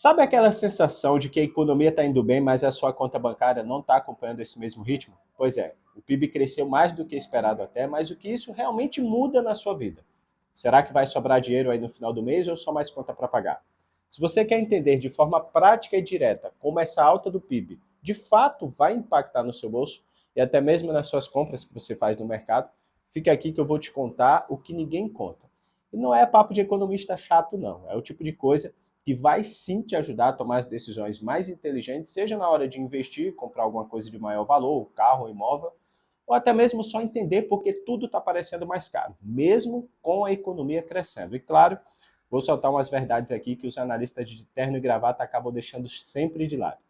Sabe aquela sensação de que a economia está indo bem, mas a sua conta bancária não está acompanhando esse mesmo ritmo? Pois é, o PIB cresceu mais do que esperado até, mas o que isso realmente muda na sua vida? Será que vai sobrar dinheiro aí no final do mês ou só mais conta para pagar? Se você quer entender de forma prática e direta como essa alta do PIB de fato vai impactar no seu bolso e até mesmo nas suas compras que você faz no mercado, fica aqui que eu vou te contar o que ninguém conta. E não é papo de economista chato, não. É o tipo de coisa que vai sim te ajudar a tomar as decisões mais inteligentes, seja na hora de investir, comprar alguma coisa de maior valor, carro, imóvel, ou até mesmo só entender porque tudo está parecendo mais caro, mesmo com a economia crescendo. E claro, vou soltar umas verdades aqui que os analistas de terno e gravata acabam deixando sempre de lado.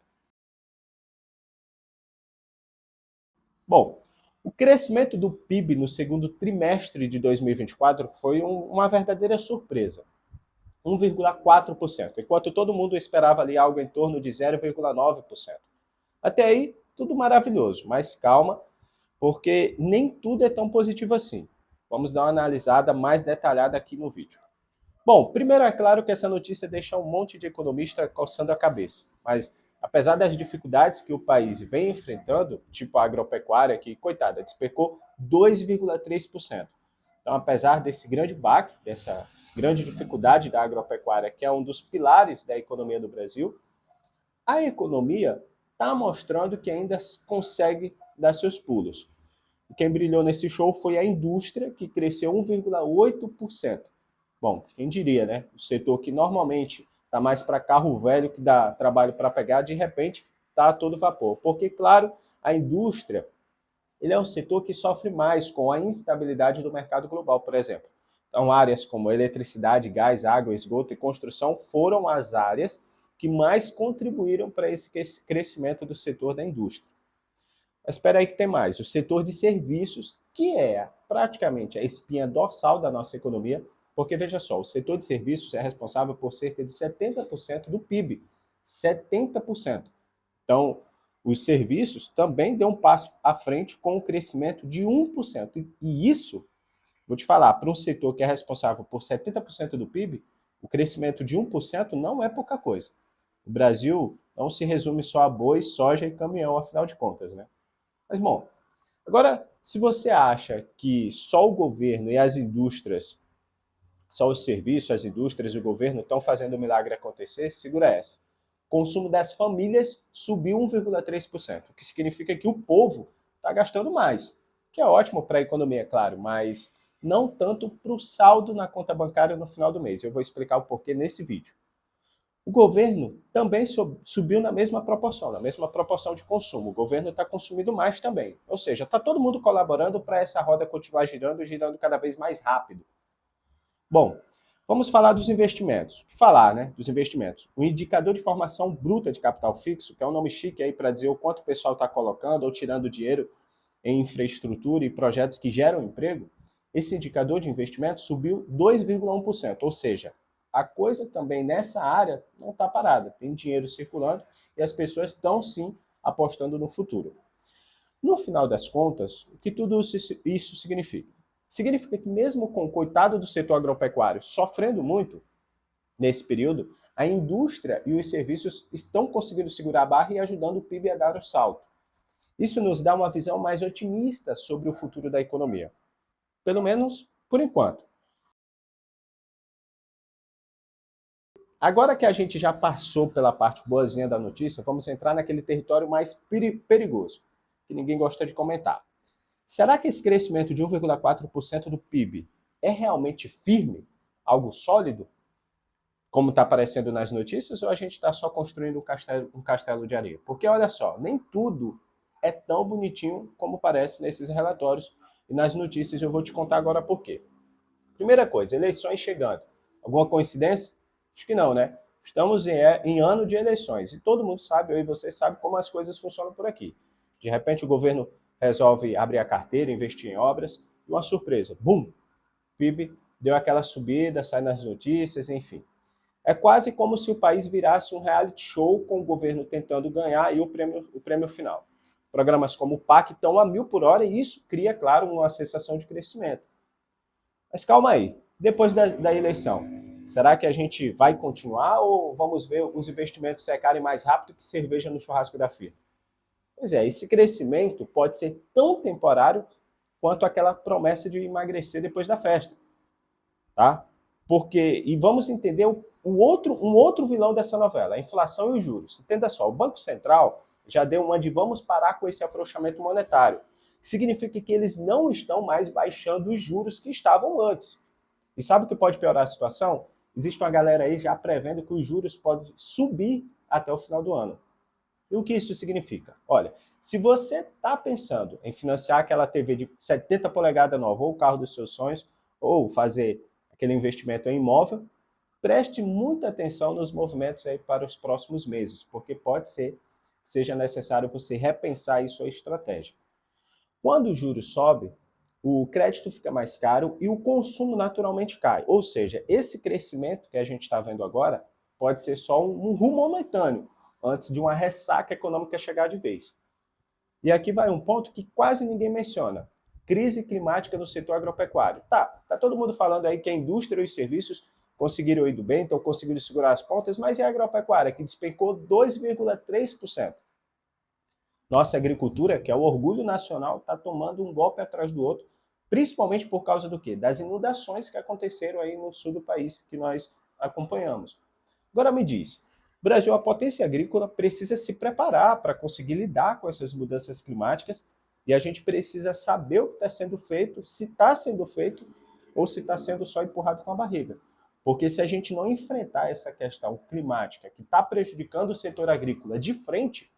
Bom, o crescimento do PIB no segundo trimestre de 2024 foi uma verdadeira surpresa. 1,4%, enquanto todo mundo esperava ali algo em torno de 0,9%. Até aí, tudo maravilhoso, mas calma, porque nem tudo é tão positivo assim. Vamos dar uma analisada mais detalhada aqui no vídeo. Bom, primeiro é claro que essa notícia deixa um monte de economista coçando a cabeça, mas apesar das dificuldades que o país vem enfrentando, tipo a agropecuária, que, coitada, despecou 2,3%. Então, apesar desse grande baque, dessa grande dificuldade da agropecuária, que é um dos pilares da economia do Brasil, a economia está mostrando que ainda consegue dar seus pulos. E quem brilhou nesse show foi a indústria, que cresceu 1,8%. Bom, quem diria, né? O setor que normalmente está mais para carro velho, que dá trabalho para pegar, de repente está a todo vapor. Porque, claro, a indústria ele é um setor que sofre mais com a instabilidade do mercado global, por exemplo. Então, áreas como eletricidade, gás, água, esgoto e construção foram as áreas que mais contribuíram para esse crescimento do setor da indústria. Mas espera aí que tem mais. O setor de serviços, que é praticamente a espinha dorsal da nossa economia, porque veja só, o setor de serviços é responsável por cerca de 70% do PIB. 70%. Então, os serviços também deu um passo à frente com um crescimento de 1%. E isso, vou te falar, para um setor que é responsável por 70% do PIB, o crescimento de 1% não é pouca coisa. O Brasil não se resume só a boi, soja e caminhão, afinal de contas, né? Mas, bom, agora, se você acha que só o governo e as indústrias, só os serviços, as indústrias e o governo estão fazendo o milagre acontecer, segura essa. O consumo das famílias subiu 1,3%, o que significa que o povo está gastando mais, que é ótimo para a economia, claro, mas não tanto para o saldo na conta bancária no final do mês. Eu vou explicar o porquê nesse vídeo. O governo também subiu na mesma proporção de consumo. O governo está consumindo mais também. Ou seja, está todo mundo colaborando para essa roda continuar girando e girando cada vez mais rápido. Bom, vamos falar dos investimentos. O que falar, né? Dos investimentos. O indicador de formação bruta de capital fixo, que é um nome chique aí para dizer o quanto o pessoal está colocando ou tirando dinheiro em infraestrutura e projetos que geram emprego, esse indicador de investimento subiu 2,1%, ou seja, a coisa também nessa área não está parada, tem dinheiro circulando e as pessoas estão sim apostando no futuro. No final das contas, o que tudo isso significa? Significa que mesmo com o coitado do setor agropecuário sofrendo muito nesse período, a indústria e os serviços estão conseguindo segurar a barra e ajudando o PIB a dar o salto. Isso nos dá uma visão mais otimista sobre o futuro da economia. Pelo menos por enquanto. Agora que a gente já passou pela parte boazinha da notícia, vamos entrar naquele território mais perigoso, que ninguém gosta de comentar. Será que esse crescimento de 1,4% do PIB é realmente firme? Algo sólido? Como está aparecendo nas notícias, ou a gente está só construindo um castelo de areia? Porque olha só, nem tudo é tão bonitinho como parece nesses relatórios e nas notícias. Eu vou te contar agora por quê. Primeira coisa, eleições chegando. Alguma coincidência? Acho que não, né? Estamos em ano de eleições e todo mundo sabe, eu e você sabe como as coisas funcionam por aqui. De repente o governo resolve abrir a carteira, investir em obras, e uma surpresa, bum, o PIB deu aquela subida, sai nas notícias, enfim. É quase como se o país virasse um reality show com o governo tentando ganhar e o prêmio final. Programas como o PAC estão a 1.000 por hora e isso cria, claro, uma sensação de crescimento. Mas calma aí, depois da eleição, Será que a gente vai continuar ou vamos ver os investimentos secarem mais rápido que cerveja no churrasco da firma? Pois é, esse crescimento pode ser tão temporário quanto aquela promessa de emagrecer depois da festa, tá? Porque, e vamos entender um outro vilão dessa novela, a inflação e os juros. Entenda só, o Banco Central já deu uma de vamos parar com esse afrouxamento monetário. Significa que eles não estão mais baixando os juros que estavam antes. E sabe o que pode piorar a situação? Existe uma galera aí já prevendo que os juros podem subir até o final do ano. E o que isso significa? Olha, se você está pensando em financiar aquela TV de 70 polegadas nova, ou o carro dos seus sonhos, ou fazer aquele investimento em imóvel, preste muita atenção nos movimentos aí para os próximos meses, porque pode ser que seja necessário você repensar aí sua estratégia. Quando o juros sobe, o crédito fica mais caro e o consumo naturalmente cai. Ou seja, esse crescimento que a gente está vendo agora pode ser só um rumo momentâneo, antes de uma ressaca econômica chegar de vez. E aqui vai um ponto que quase ninguém menciona. Crise climática no setor agropecuário. Tá todo mundo falando aí que a indústria e os serviços conseguiram ir do bem, estão conseguindo segurar as pontas, mas e a agropecuária, que despencou 2,3%? Nossa agricultura, que é o orgulho nacional, está tomando um golpe atrás do outro, principalmente por causa do quê? Das inundações que aconteceram aí no sul do país, que nós acompanhamos. Agora me diz, o Brasil, a potência agrícola, precisa se preparar para conseguir lidar com essas mudanças climáticas e a gente precisa saber o que está sendo feito, se está sendo feito ou se está sendo só empurrado com a barriga. Porque se a gente não enfrentar essa questão climática que está prejudicando o setor agrícola de frente,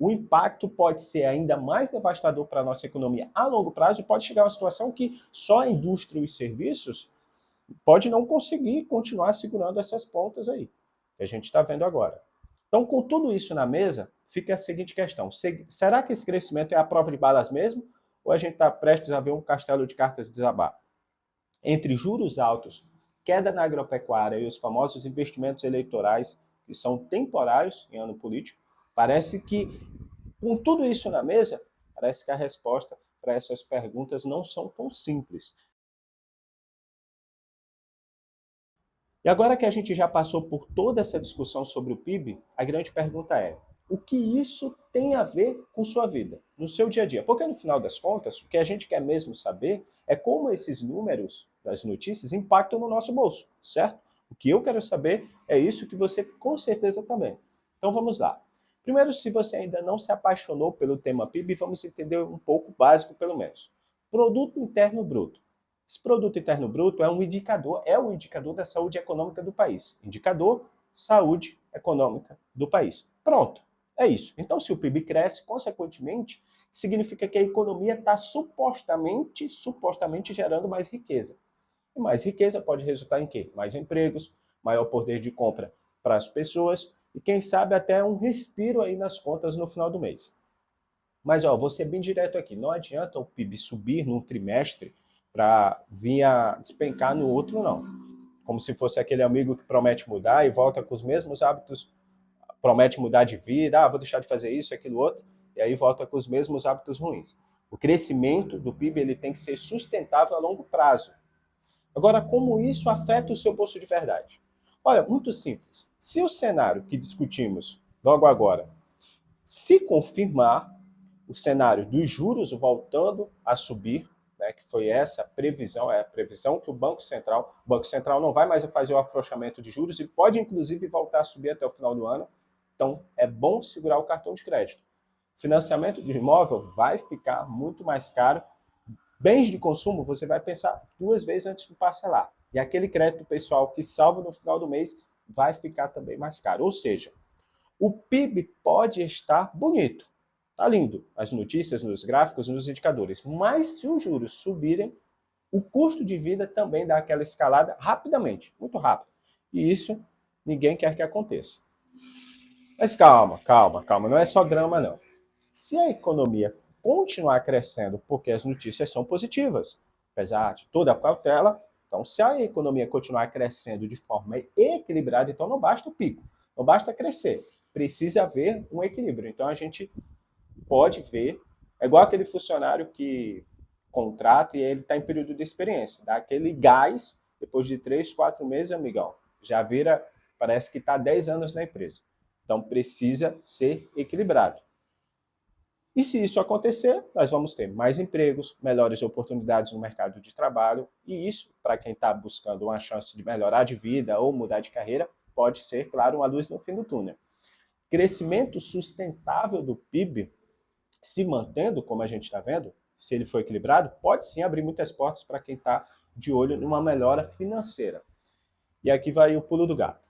o impacto pode ser ainda mais devastador para a nossa economia a longo prazo e pode chegar a uma situação que só a indústria e os serviços pode não conseguir continuar segurando essas pontas aí, que a gente está vendo agora. Então, com tudo isso na mesa, fica a seguinte questão: será que esse crescimento é a prova de balas mesmo? Ou a gente está prestes a ver um castelo de cartas desabar? Entre juros altos, queda na agropecuária e os famosos investimentos eleitorais, que são temporários em ano político, parece que, com tudo isso na mesa, parece que a resposta para essas perguntas não são tão simples. E agora que a gente já passou por toda essa discussão sobre o PIB, a grande pergunta é: o que isso tem a ver com sua vida, no seu dia a dia? Porque no final das contas, o que a gente quer mesmo saber é como esses números das notícias impactam no nosso bolso, certo? O que eu quero saber é isso que você com certeza também. Então vamos lá. Primeiro, se você ainda não se apaixonou pelo tema PIB, vamos entender um pouco básico pelo menos. Produto Interno Bruto. Esse produto interno bruto é o indicador da saúde econômica do país. Indicador saúde econômica do país. Pronto. É isso. Então, se o PIB cresce, consequentemente, significa que a economia está supostamente gerando mais riqueza. E mais riqueza pode resultar em quê? Mais empregos, maior poder de compra para as pessoas e, quem sabe, até um respiro aí nas contas no final do mês. Mas, ó, vou ser bem direto aqui. Não adianta o PIB subir num trimestre para vir a despencar no outro, não. Como se fosse aquele amigo que promete mudar e volta com os mesmos hábitos, promete mudar de vida, vou deixar de fazer isso, aquilo outro, e aí volta com os mesmos hábitos ruins. O crescimento do PIB ele tem que ser sustentável a longo prazo. Agora, como isso afeta o seu bolso de verdade? Olha, muito simples. Se o cenário que discutimos logo agora se confirmar, o cenário dos juros voltando a subir, né, que foi essa previsão, é a previsão que o Banco Central não vai mais fazer o afrouxamento de juros e pode inclusive voltar a subir até o final do ano. Então é bom segurar o cartão de crédito. Financiamento de imóvel vai ficar muito mais caro. Bens de consumo você vai pensar duas vezes antes de parcelar. E aquele crédito pessoal que salva no final do mês vai ficar também mais caro. Ou seja, o PIB pode estar bonito, tá lindo, as notícias, nos gráficos, nos indicadores, mas se os juros subirem, o custo de vida também dá aquela escalada rapidamente, muito rápido. E isso ninguém quer que aconteça. Mas calma, não é só drama não. Se a economia continuar crescendo porque as notícias são positivas, apesar de toda a cautela, então se a economia continuar crescendo de forma equilibrada, então não basta o pico, não basta crescer, precisa haver um equilíbrio. Então a gente pode ver, é igual aquele funcionário que contrata e ele está em período de experiência, dá aquele gás, depois de 3, 4 meses, amigão, já vira, parece que está 10 anos na empresa. Então precisa ser equilibrado. E se isso acontecer, nós vamos ter mais empregos, melhores oportunidades no mercado de trabalho, e isso, para quem está buscando uma chance de melhorar de vida ou mudar de carreira, pode ser, claro, uma luz no fim do túnel. Crescimento sustentável do PIB, se mantendo, como a gente está vendo, se ele for equilibrado, pode sim abrir muitas portas para quem está de olho numa melhora financeira. E aqui vai o pulo do gato.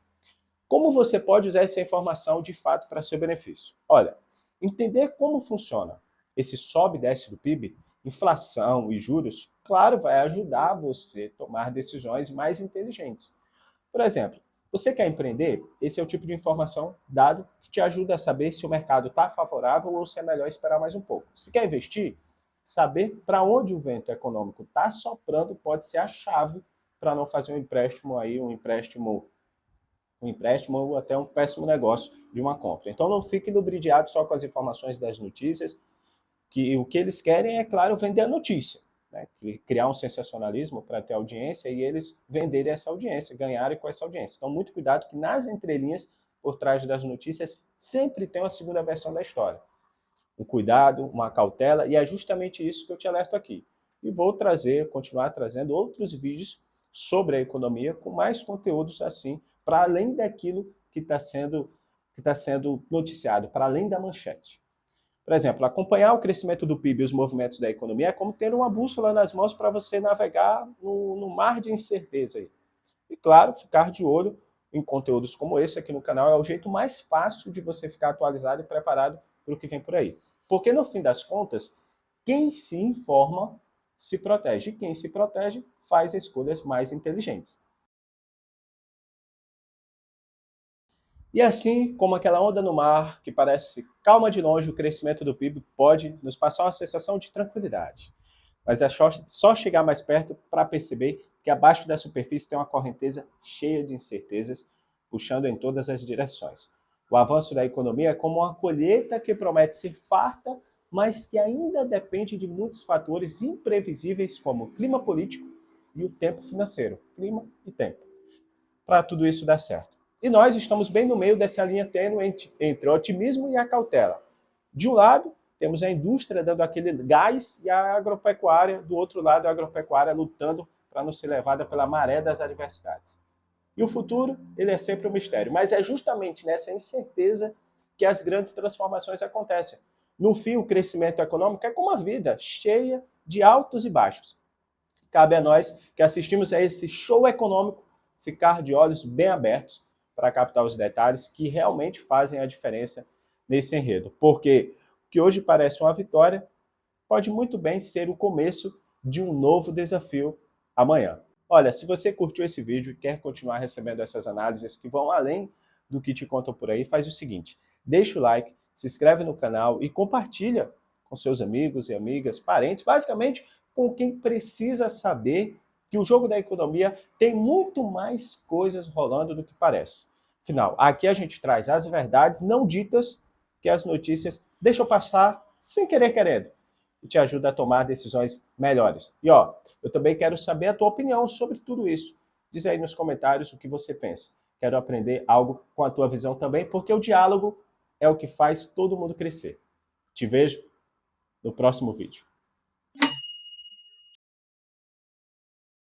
Como você pode usar essa informação de fato para seu benefício? Olha, entender como funciona esse sobe e desce do PIB, inflação e juros, claro, vai ajudar você a tomar decisões mais inteligentes. Por exemplo, você quer empreender? Esse é o tipo de informação dado que te ajuda a saber se o mercado está favorável ou se é melhor esperar mais um pouco. Se quer investir, saber para onde o vento econômico está soprando pode ser a chave para não fazer um empréstimo ou até um péssimo negócio de uma compra. Então não fique lubridiado só com as informações das notícias, que o que eles querem é, claro, vender a notícia, né? Criar um sensacionalismo para ter audiência e eles venderem essa audiência, ganharem com essa audiência. Então muito cuidado que nas entrelinhas, por trás das notícias, sempre tem uma segunda versão da história. Um cuidado, uma cautela, e é justamente isso que eu te alerto aqui. E vou continuar trazendo outros vídeos sobre a economia com mais conteúdos assim, para além daquilo que está sendo noticiado, para além da manchete. Por exemplo, acompanhar o crescimento do PIB e os movimentos da economia é como ter uma bússola nas mãos para você navegar no mar de incerteza aí. E claro, ficar de olho em conteúdos como esse aqui no canal é o jeito mais fácil de você ficar atualizado e preparado para o que vem por aí. Porque no fim das contas, quem se informa se protege. E quem se protege faz escolhas mais inteligentes. E assim como aquela onda no mar, que parece calma de longe, o crescimento do PIB pode nos passar uma sensação de tranquilidade. Mas é só chegar mais perto para perceber que abaixo da superfície tem uma correnteza cheia de incertezas, puxando em todas as direções. O avanço da economia é como uma colheita que promete ser farta, mas que ainda depende de muitos fatores imprevisíveis, como o clima político e o tempo financeiro. Clima e tempo. Para tudo isso dar certo. E nós estamos bem no meio dessa linha tênue entre o otimismo e a cautela. De um lado, temos a indústria dando aquele gás e a agropecuária, do outro lado, a agropecuária lutando para não ser levada pela maré das adversidades. E o futuro, ele é sempre um mistério, mas é justamente nessa incerteza que as grandes transformações acontecem. No fim, o crescimento econômico é como a vida, cheia de altos e baixos. Cabe a nós que assistimos a esse show econômico ficar de olhos bem abertos para captar os detalhes que realmente fazem a diferença nesse enredo. Porque o que hoje parece uma vitória pode muito bem ser o começo de um novo desafio amanhã. Olha, se você curtiu esse vídeo e quer continuar recebendo essas análises que vão além do que te contam por aí, faz o seguinte, deixa o like, se inscreve no canal e compartilha com seus amigos e amigas, parentes, basicamente com quem precisa saber que o jogo da economia tem muito mais coisas rolando do que parece. Afinal, aqui a gente traz as verdades não ditas que as notícias deixam passar sem querer querendo e te ajuda a tomar decisões melhores. E ó, eu também quero saber a tua opinião sobre tudo isso. Diz aí nos comentários o que você pensa. Quero aprender algo com a tua visão também, porque o diálogo é o que faz todo mundo crescer. Te vejo no próximo vídeo.